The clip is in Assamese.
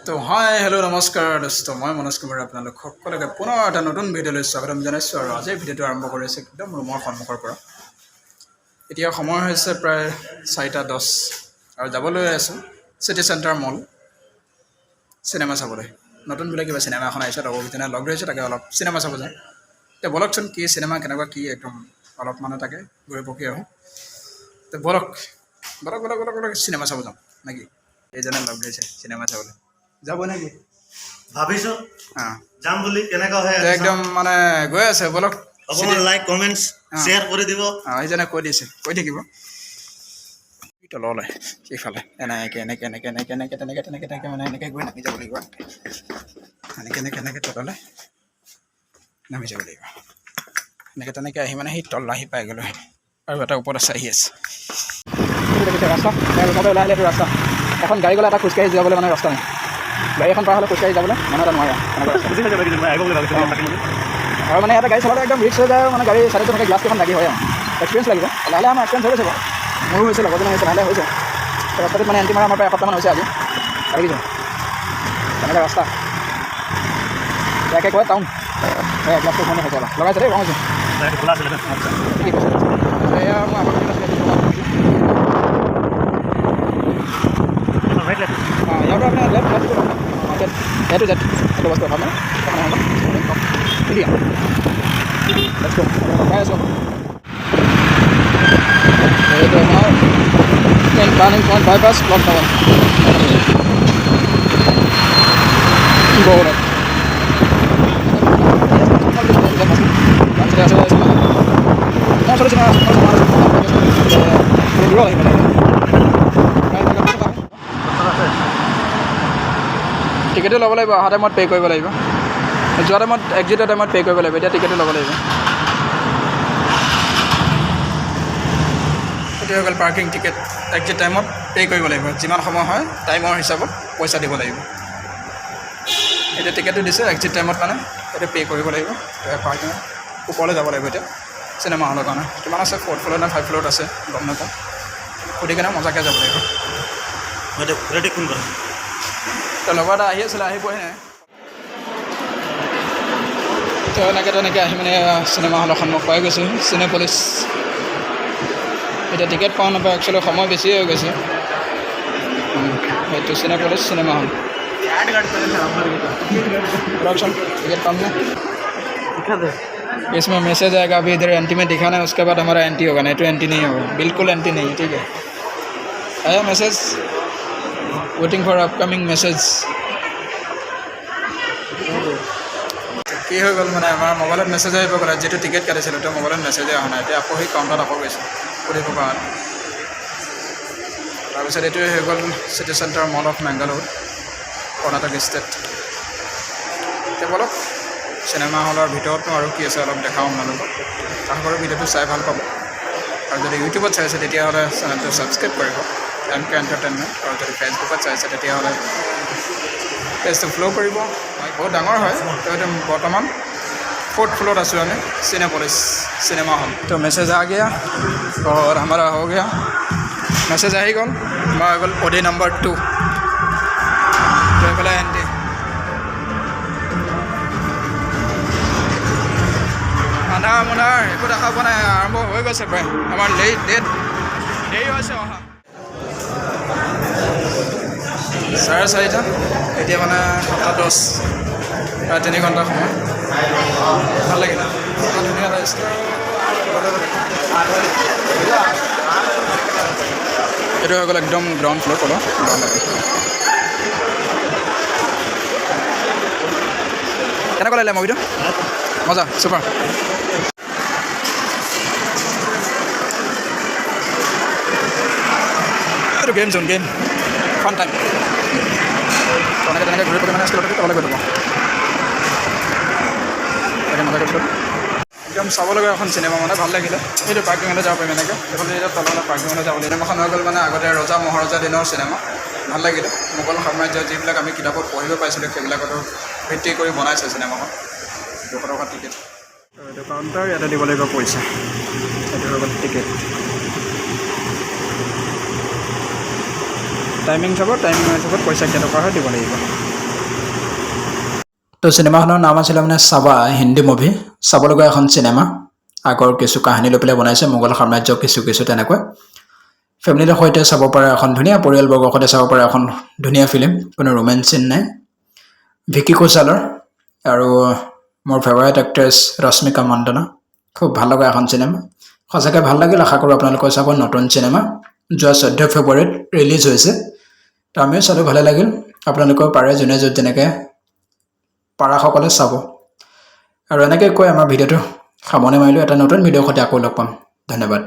তো হাই হেল্ল' নমস্কাৰ দোস্ত মই মনোজ কুমাৰ আপোনালোক সকলোকে পুনৰ এটা নতুন ভিডিঅ'লৈ স্বাগতম জনাইছোঁ আৰু আজিৰ ভিডিঅ'টো আৰম্ভ কৰি আছে একদম ৰুমৰ সন্মুখৰ পৰা। এতিয়া সময় হৈছে প্ৰায় 4:10 আৰু যাবলৈ আছোঁ চিটি চেণ্টাৰ মল চিনেমা চাবলৈ। নতুনবিলাক কিবা চিনেমা এখন আহিছে লগৰকেইজনে লগ ধৰিছে, তাকে অলপ চিনেমা চাব যায়। এতিয়া বলকচোন কি চিনেমা কেনেকুৱা কি একদম অলপ মানে তাকে গৈ পকি আহোঁ। তো বলক চিনেমা চাব যাওঁ নেকি? এইজনে লগ ধৰিছে চিনেমা চাবলৈ, যাব নেকি? ভাবিছো অঁ যাম বুলি। কেনেকুৱা হয় একদম মানে গৈ আছে, বলক অকমান লাইক কমেণ্টছ শ্বেয়াৰ কৰি দিব। এইজনে কৈ দিছে, কৈ থাকিব তললৈ সিফালে এনেকৈ তেনেকৈ মানে এনেকৈ গৈ নামি যাব লাগিব, এনেকৈ তললৈ নামি যাব লাগিব, তেনেকৈ আহি মানে সেই তল আহি পাই গ'লোঁ আৰু এটা ওপৰত আছে আহি আছে ৰাস্তা ওলাই আহিলে ৰাস্তা এখন গাড়ী গ'লে এটা খোজকাঢ়ি যাবলৈ মানে ৰাস্তা নাই, গাড়ী এখন পাৰ হ'লে খোজকাঢ়ি যাবলৈ মানে এটা নোৱাৰে আৰু মানে এটা গাড়ী চলালে একদম ৰিক্স হৈ যায়, মানে গাড়ী চাইডত তেনেকৈ গ্লাছ কেইখন লাগি হয় আৰু এক্সপিৰিয়েঞ্চ লাগিব। লাহে আমাৰ এক্সপিৰিয়েঞ্চ হৈ গৈছে বাৰু, মোৰো হৈছে লগৰজনে হৈছে, লাহে হৈছে ৰাস্তাটোত মানে এণ্টি মাৰা আমাৰ প্ৰায় এসপ্তাহমান হৈছে আজি দেখিছোঁ তেনেকৈ ৰাস্তা একে কয় টাউন গ্লাছটো মানে হৈছে লগাইছে দেই ৰং হৈছে আচ্ছা ঠিক আছে। এয়া মই আমাৰ ইয়াৰ পৰা আপোনাৰ সেইটো জেট সেইটো বস্তু ভাল মানে দিয়া পাই আছোঁ। এইটো আপোনাৰ turning point bypass clock tower Gaurav টিকেটো ল'ব লাগিব, অহা টাইমত পে' কৰিব লাগিব, যোৱা টাইমত এক্সিটৰ টাইমত পে' কৰিব লাগিব, এতিয়া টিকেটো ল'ব লাগিব। এইটো হৈ গ'ল পাৰ্কিং টিকেট, এক্সিট টাইমত পে' কৰিব লাগিব, যিমান সময় হয় টাইমৰ হিচাপত পইচা দিব লাগিব। এতিয়া টিকেটটো দিছোঁ এক্সিট টাইমত মানে এইটো পে' কৰিব লাগিব। পাৰ্কিং ওপৰলৈ যাব লাগিব এতিয়া চিনেমা হলৰ কাৰণে, কিমান আছে 4th ফ্ল'ৰত নে 5th ফ্ল'ৰত আছে গম নাপাওঁ, সুধি কেনে মজাকৈ যাব লাগিব। তো লগৰ এটা আহি আছিলে, আহি পোৱাহি নাই। তো তেনেকৈ আহি মানে চিনেমা হলৰ সন্মুখ পাই গৈছোঁ, চিনেপলিছ। এতিয়া টিকেট পাওঁ নাপাওঁ, একচুৱেলি সময় বেছি হৈ গৈছে। এইটো Cinepolis cinema hall. Ticket palm ना इसमें मैसेज आएगा, अभी इधर एंटी में दिखाना है, उसके बाद हमारा एंटी होगा, नहीं तो एंटी नहीं होगा, बिल्कुल एंटी नहीं है। ठीक है, आया message, waiting for upcoming message. কি হৈ গ'ল মানে আমাৰ মোবাইলত মেছেজ আহিব পাৰে, যিটো টিকেট কাটিছিলোঁ তো মোবাইলত মেছেজে অহা নাই। এতিয়া আকৌ সেই কাউণ্টাৰত আকৌ গৈছোঁ সুধিব কাৰণে। তাৰপিছত এইটোৱে হৈ গ'ল city centre mall of Mangalore, Karnataka state. এতিয়া বলক চিনেমা হলৰ ভিতৰতনো আৰু কি আছে অলপ দেখাওঁ আপোনালোকক। আশা কৰোঁ ভিডিঅ'টো চাই ভাল পাব, আৰু যদি ইউটিউবত চাইছে তেতিয়াহ'লে চেনেলটো ছাবস্ক্ৰাইব কৰিব MK এণ্টাৰটেইনমেণ্ট, আৰু যদি ফেচবুকত চাইছে তেতিয়াহ'লে পেজটো ফ'ল' কৰিব। বহুত ডাঙৰ হয়, তো এইটো বৰ্তমান 4th फ्लोर आसू हमें सिनेपोलिस सिनेमा हॉल। तो मैसेज आ गया और हमारा हो गया, मैसेज आ ही गल हमारा गल ओडी नंबर 2 तो एंटी আন্ধাৰ মুন্ধাৰ একো দেখা পোৱা নাই, আৰম্ভ হৈ গৈছে প্ৰায় আমাৰ দেৰি হৈছে অহা 4:30, এতিয়া মানে 7:10, প্ৰায় 3 ঘণ্টা সময়। ভাল লাগিলে, ধুনীয়া লাগিছে। এইটো হৈ গ'ল একদম গ্ৰাউণ্ড ফ্ল'ৰ তলৰ কেনেকুৱা লাগিলে মুভিটো? মজা, চুপাৰ। এইটো গেম জোন, গেম ফান টাইম। তেনেকৈ ঘূৰি পকি মানে স্কুলতে তললৈ গৈ থাকোঁ, একদম চাবলগীয়া এখন চিনেমা, মানে ভাল লাগিলে। সেইটো পাৰ্কিঙলৈ যাব পাৰিম এনেকৈ, এইফালে এতিয়া তললৈ পাৰ্কিঙলৈ যাব লাগিব। চিনেমাখন হৈ গ'ল মানে আগতে ৰজা মহাৰজা দিনৰ চিনেমা, ভাল লাগিলে। মোগল সাম্ৰাজ্যৰ যিবিলাক আমি কিতাপত পঢ়িব পাইছিলোঁ সেইবিলাকতো ভিত্তি কৰি বনাইছে চিনেমাখন। 200 টকা টিকেট, এইটো কাউণ্টাৰ, ইয়াতে দিব লাগিব পইচা। এইটো হৈ গ'ল টিকেট। টাইমিং চাব, টাইমিং হিচাপত পইচা কেইটকা হয় দিব লাগিব। তো চিনেমাখনৰ নাম আছিলে মানে চাবা, হিন্দী মুভি, চাবলগীয়া এখন চিনেমা। আগৰ কিছু কাহিনী লৈ পেলাই বনাইছে, মোগল সাম্ৰাজ্যৰ কিছু তেনেকৈ। ফেমিলিৰ সৈতে চাব পৰা এখন ধুনীয়া, পৰিয়ালবৰ্গৰ সৈতে চাব পৰা এখন ধুনীয়া ফিল্ম, কোনো ৰোমেঞ্চ চিন নাই। ভিকি কৌশলৰ আৰু মোৰ ফেভাৰিট এক্ট্ৰেছ ৰশ্মিকা মণ্ডনা। খুব ভাল লগা এখন চিনেমা, সঁচাকৈ ভাল লাগিল। আশা কৰোঁ আপোনালোকে চাব। নতুন চিনেমা, যোৱা 14 ফেব্ৰুৱাৰীত ৰিলিজ হৈছে। তো আমিও চালোঁ, ভালে লাগিল। আপোনালোকেও পাৰে, যোনে য'ত যেনেকৈ পাৰাসকলে চাব। আৰু এনেকৈ কৈ আমাৰ ভিডিঅ'টো সামৰণি মাৰিলোঁ। এটা নতুন ভিডিঅ'ৰ সৈতে আকৌ লগ পাম। ধন্যবাদ।